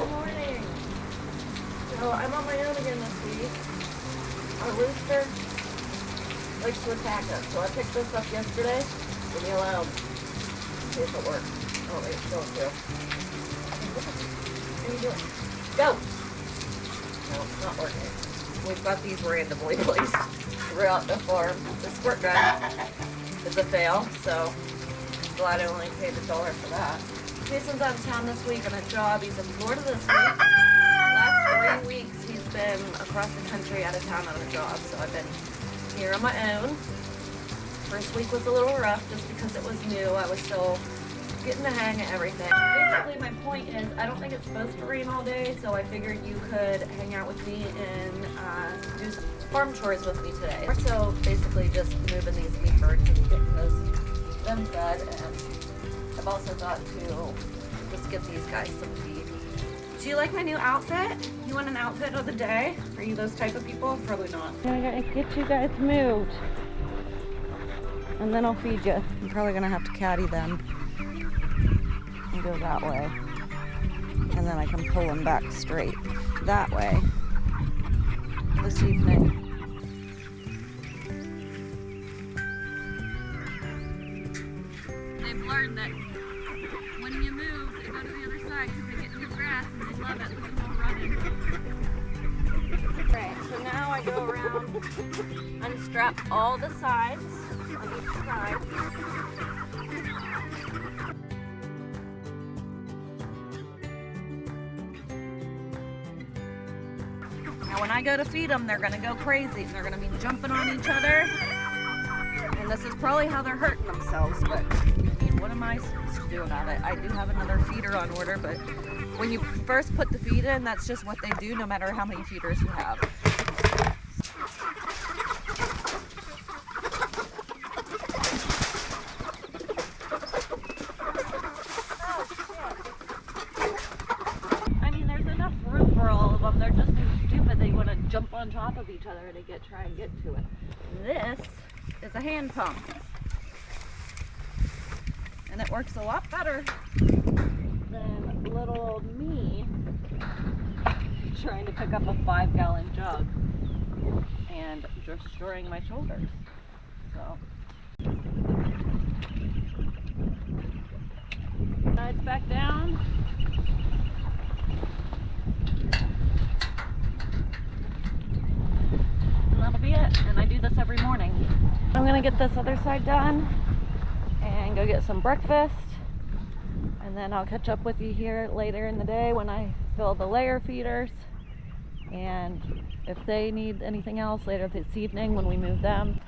Good morning. So I'm on my own again this week. Our rooster likes to attack us. So I picked this up yesterday. Leave me alone. See if it works. Oh wait, it's going through. What are you doing? Go! No, it's not working. We've got these randomly placed throughout the farm. The squirt gun is a fail, so I'm glad I only paid $1 for that. Jason's out of town this week on a job. He's in Florida this week. Last 3 weeks he's been across the country out of town on a job, so I've been here on my own. First week was a little rough just because it was new. I was still getting the hang of everything. Basically my point is I don't think it's supposed to rain all day, so I figured you could hang out with me and do some farm chores with me today. So basically just moving these meat birds and getting them fed, and I've also thought to just give these guys some feed. Do you like my new outfit? You want an outfit of the day? Are you those type of people? Probably not. I'm gonna get you guys moved, and then I'll feed you. I'm probably gonna have to caddy them and go that way, and then I can pull them back straight that way this evening. They've learned that when you move, they go to the other side because they get in the grass and they love it. Look at them all running. Right, so now I go around, unstrap all the sides on each side. Now when I go to feed them, they're gonna go crazy. They're gonna be jumping on each other. And this is probably how they're hurting themselves, but I mean, what am I supposed to do about it? I do have another feeder on order, but when you first put the feed in, that's just what they do no matter how many feeders you have. I mean, there's enough room for all of them. They're just so stupid they want to jump on top of each other to try and get to it. This is a hand pump, and it works a lot better than little old me trying to pick up a 5-gallon jug and destroying my shoulders. So sides back down. That'll be it, and I do this every morning. I'm gonna get this other side done and go get some breakfast, and then I'll catch up with you here later in the day when I fill the layer feeders, and if they need anything else later this evening when we move them.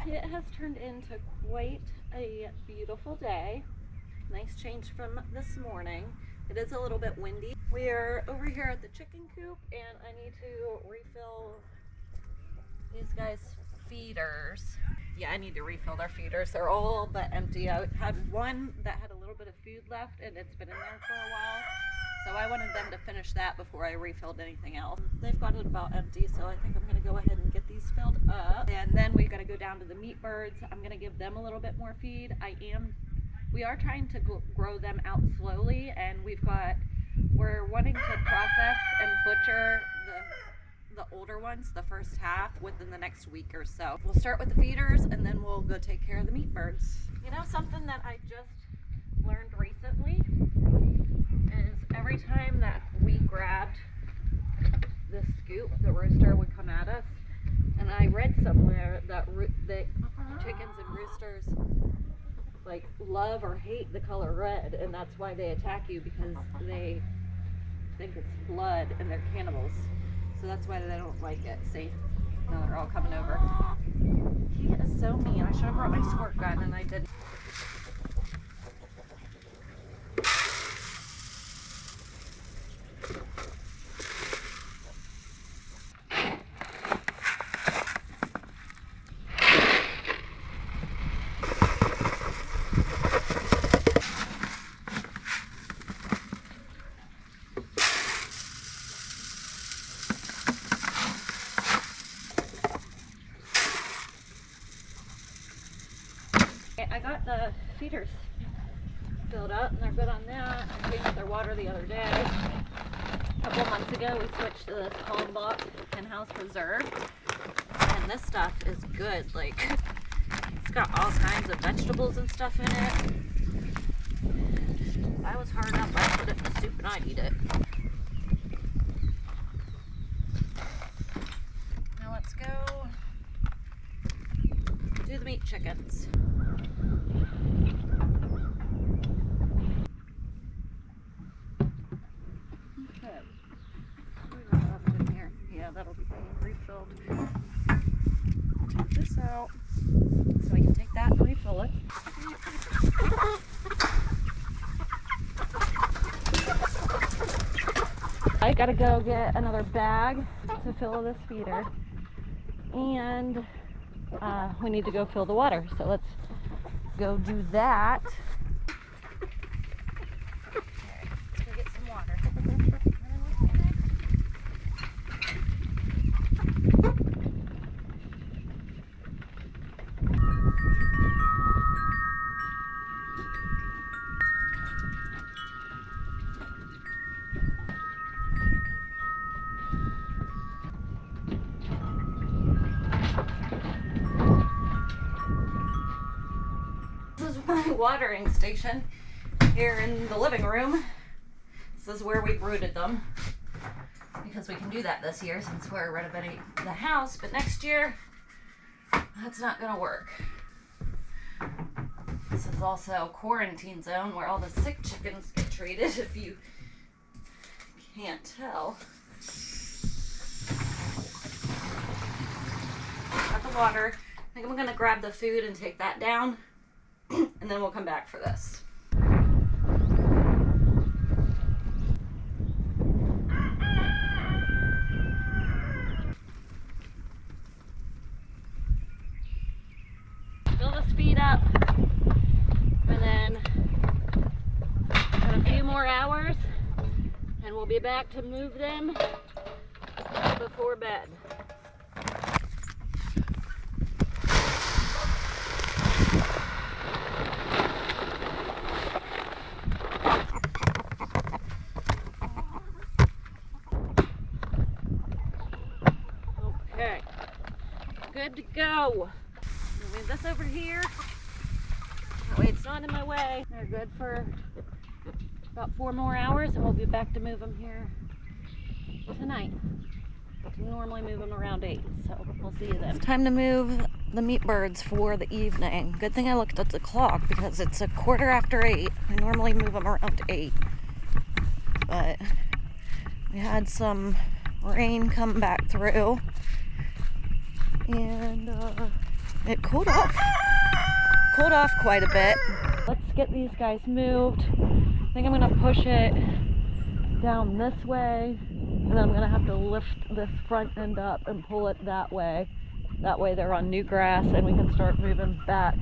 It has turned into quite a beautiful day. Nice change from this morning. It is a little bit windy. We are over here at the chicken coop, and I need to refill these guys' feeders. Yeah, I need to refill their feeders. They're all but empty. I had one that had a little bit of food left, and it's been in there for a while. So I wanted them to finish that before I refilled anything else. They've got it about empty, so I think I'm gonna go ahead and get these filled up. And then we've gotta go down to the meat birds. I'm gonna give them a little bit more feed. We are trying to grow them out slowly, and we're wanting to process and butcher the older ones, the first half, within the next week or so. We'll start with the feeders, and then we'll go take care of the meat birds. You know, something that I just learned recently is every time that we grabbed the scoop, the rooster would come at us, and I read somewhere that chickens and roosters like love or hate the color red, and that's why they attack you, because they think it's blood and they're cannibals. So that's why they don't like it. See? Now they're all coming over. He is so mean. I should have brought my squirt gun and I didn't. I got the feeders filled up and they're good on that. I changed their water the other day. A couple months ago we switched to this Kalmbach in-house preserve, and this stuff is good. Like, it's got all kinds of vegetables and stuff in it. If I was hard up, I'd put it in the soup and I'd eat it. Now let's go do the meat chickens. That'll be refilled. Take this out so I can take that and refill it. I gotta go get another bag to fill this feeder, and we need to go fill the water. So let's go do that. Let's go get some water. This is my watering station here in the living room. This is where we've rooted them, because we can do that this year since we're renovating the house, but next year that's not gonna work. This is also a quarantine zone where all the sick chickens get treated, if you can't tell. Got the water. I think I'm gonna grab the food and take that down, and then we'll come back for this. Fill this feed up, and then in a few more hours, and we'll be back to move them before bed. Okay, good to go. Move this over here. That way it's not in my way. They're good for about 4 more hours, and we'll be back to move them here tonight. We normally move them around 8, so we'll see you then. It's time to move the meat birds for the evening. Good thing I looked at the clock, because it's a 8:15. I normally move them around 8. But we had some rain come back through, and it cooled off quite a bit. Let's get these guys moved. I think I'm gonna push it down this way, and then I'm gonna have to lift this front end up and pull it that way. That way they're on new grass, and we can start moving back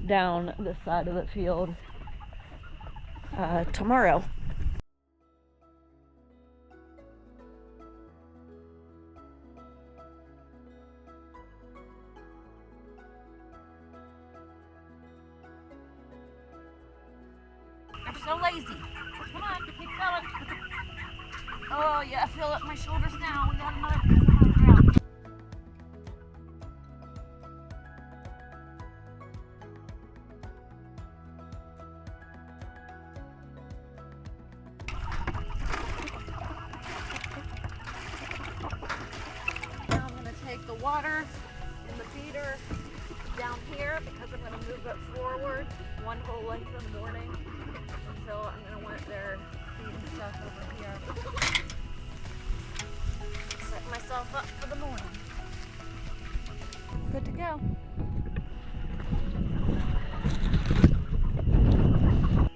down this side of the field tomorrow. I'm so lazy. Come on, keep going. Oh yeah, I feel it in my shoulders now. We got another piece of high ground. Now I'm gonna take take the water in the feeder down here because I'm going to move it forward one whole length in the morning. So I'm going to want their feed and stuff over here. Set myself up for the morning. Good to go.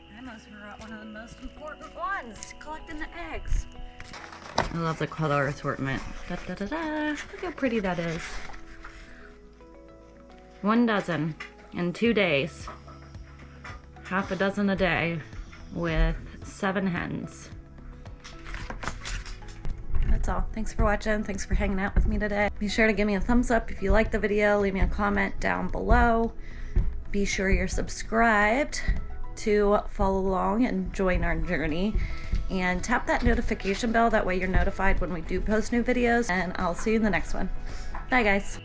I almost forgot one of the most important ones, collecting the eggs. I love the color assortment. Da, da, da, da. Look how pretty that is. 1 dozen in 2 days. Half a dozen a day with 7 hens. That's all. Thanks for watching. Thanks for hanging out with me today. Be sure to give me a thumbs up if you like the video. Leave me a comment down below. Be sure you're subscribed to follow along and join our journey. And tap that notification bell. That way you're notified when we do post new videos. And I'll see you in the next one. Bye, guys.